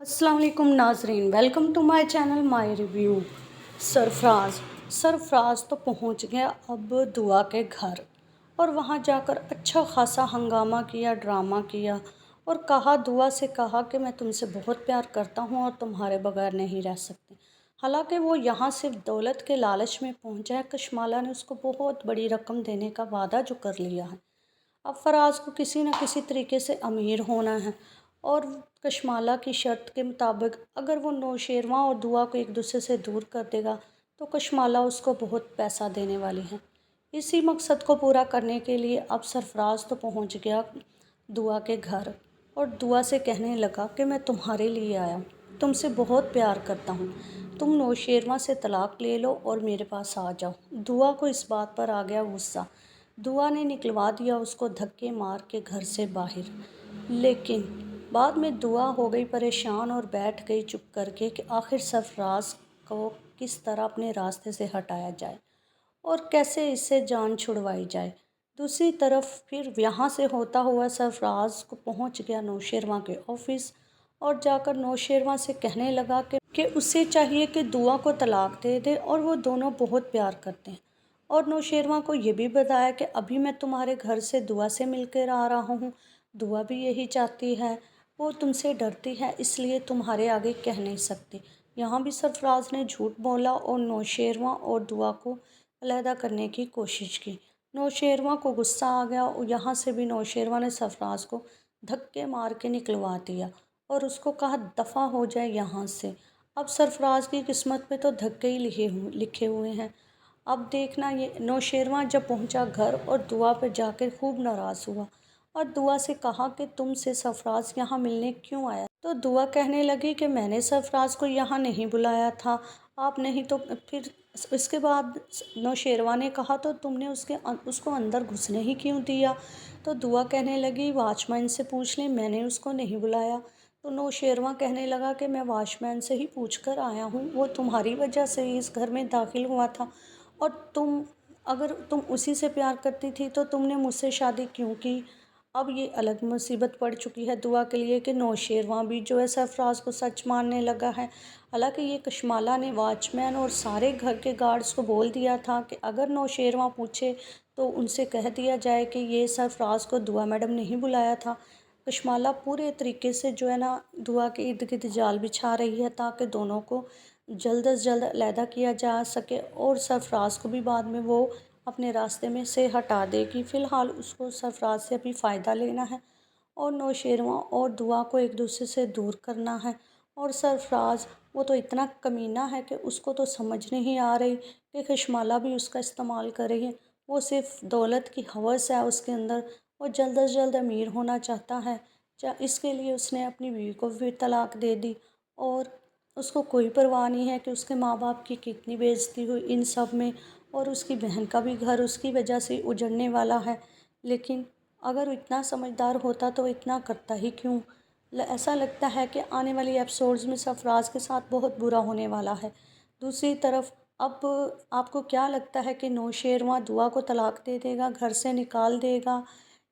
अस्सलाम वालेकुम नाजरीन, welcome to my channel my review. Sarfaraz तो पहुंच गया अब दुआ के घर और वहां जाकर अच्छा खासा हंगामा किया, ड्रामा किया और दुआ से कहा कि मैं तुमसे बहुत प्यार करता हूं और तुम्हारे बगैर नहीं रह सकती। हालांकि वो यहाँ सिर्फ दौलत के लालच में पहुंचा है। कशमाला ने उसको बहुत बड़ी रकम देने का वादा जो कर लिया है। अब फराज को किसी न किसी तरीके से अमीर होना है और कशमाला की शर्त के मुताबिक अगर वो नौशेरवां और दुआ को एक दूसरे से दूर कर देगा तो कशमाला उसको बहुत पैसा देने वाली है। इसी मकसद को पूरा करने के लिए अब सरफराज तो पहुंच गया दुआ के घर और दुआ से कहने लगा कि मैं तुम्हारे लिए आया हूँ, तुमसे बहुत प्यार करता हूँ, तुम नौशेरवां से तलाक ले लो और मेरे पास आ जाओ। दुआ को इस बात पर आ गया गुस्सा। दुआ ने निकलवा दिया उसको धक्के मार के घर से बाहर। लेकिन बाद में दुआ हो गई परेशान और बैठ गई चुप करके कि आखिर सरफराज को किस तरह अपने रास्ते से हटाया जाए और कैसे इससे जान छुड़वाई जाए। दूसरी तरफ फिर यहाँ से होता हुआ सरफराज को पहुँच गया नौशेरवां के ऑफिस और जाकर नौशेरवां से कहने लगा कि उसे चाहिए कि दुआ को तलाक दे दे और वो दोनों बहुत प्यार करते हैं। और नौशेरवां को ये भी बताया कि अभी मैं तुम्हारे घर से दुआ से मिलकर आ रहा हूँ, दुआ भी यही चाहती है, वो तुमसे डरती है इसलिए तुम्हारे आगे कह नहीं सकती। यहाँ भी सरफराज ने झूठ बोला और नौशेरवां और दुआ को अलहदा करने की कोशिश की। नौशेरवां को गुस्सा आ गया और यहाँ से भी नौशेरवां ने सरफराज को धक्के मार के निकलवा दिया और उसको कहा दफ़ा हो जाए यहाँ से। अब सरफराज की किस्मत में तो धक्के ही लिखे हुए हैं। अब देखना, ये नौशेरवां जब पहुंचा घर और दुआ पर जाकर खूब नाराज़ हुआ और दुआ से कहा कि तुमसे सरफराज यहाँ मिलने क्यों आया। तो दुआ कहने लगी कि मैंने सरफराज को यहाँ नहीं बुलाया था, आप नहीं तो फिर इसके बाद नौशेरवां ने कहा तो तुमने उसको अंदर घुसने ही क्यों दिया। तो दुआ कहने लगी वॉचमैन से पूछ लें, मैंने उसको नहीं बुलाया। तो नौशेरवां कहने लगा कि मैं वॉचमैन से ही पूछ कर आया हूँ, वो तुम्हारी वजह से ही इस घर में दाखिल हुआ था और अगर तुम उसी से प्यार करती थी तो तुमने मुझसे शादी क्यों की। अब ये अलग मुसीबत पड़ चुकी है दुआ के लिए कि नौशेरवां भी जो है सरफराज को सच मानने लगा है। हालांकि ये कशमाला ने वॉचमैन और सारे घर के गार्ड्स को बोल दिया था कि अगर नौशेरवां पूछे तो उनसे कह दिया जाए कि ये सरफराज को दुआ मैडम नहीं बुलाया था। कशमाला पूरे तरीके से जो है ना दुआ के इर्द गिर्द जाल बिछा रही है ताकि दोनों को जल्द अज जल्द अलहदा किया जा सके और सरफराज को भी बाद में वो अपने रास्ते में से हटा देगी। फ़िलहाल उसको सरफराज से अभी फ़ायदा लेना है और नौशेरवां और दुआ को एक दूसरे से दूर करना है। और सरफराज वो तो इतना कमीना है कि उसको तो समझ नहीं आ रही कि कशमाला भी उसका इस्तेमाल कर रही है। वो सिर्फ दौलत की हवस है उसके अंदर, वो जल्द अज जल्द अमीर होना चाहता है। इसके लिए उसने अपनी बीवी को भी तलाक दे दी और उसको कोई परवाह नहीं है कि उसके माँ बाप की कितनी बेइज्जती हुई इन सब में और उसकी बहन का भी घर उसकी वजह से उजड़ने वाला है। लेकिन अगर वो इतना समझदार होता तो इतना करता ही क्यों। ऐसा लगता है कि आने वाली एपिसोड्स में सरफराज के साथ बहुत बुरा होने वाला है। दूसरी तरफ अब आपको क्या लगता है कि नौशेरवां दुआ को तलाक दे देगा, घर से निकाल देगा,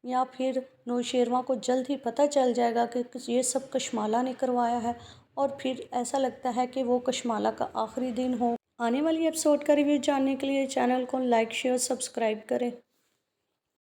या फिर नौशेरवां को जल्द ही पता चल जाएगा कि ये सब कशमाला ने करवाया है और फिर ऐसा लगता है कि वो कशमाला का आखिरी दिन हो। आने वाली एपिसोड का रिव्यू जानने के लिए चैनल को लाइक शेयर सब्सक्राइब करें।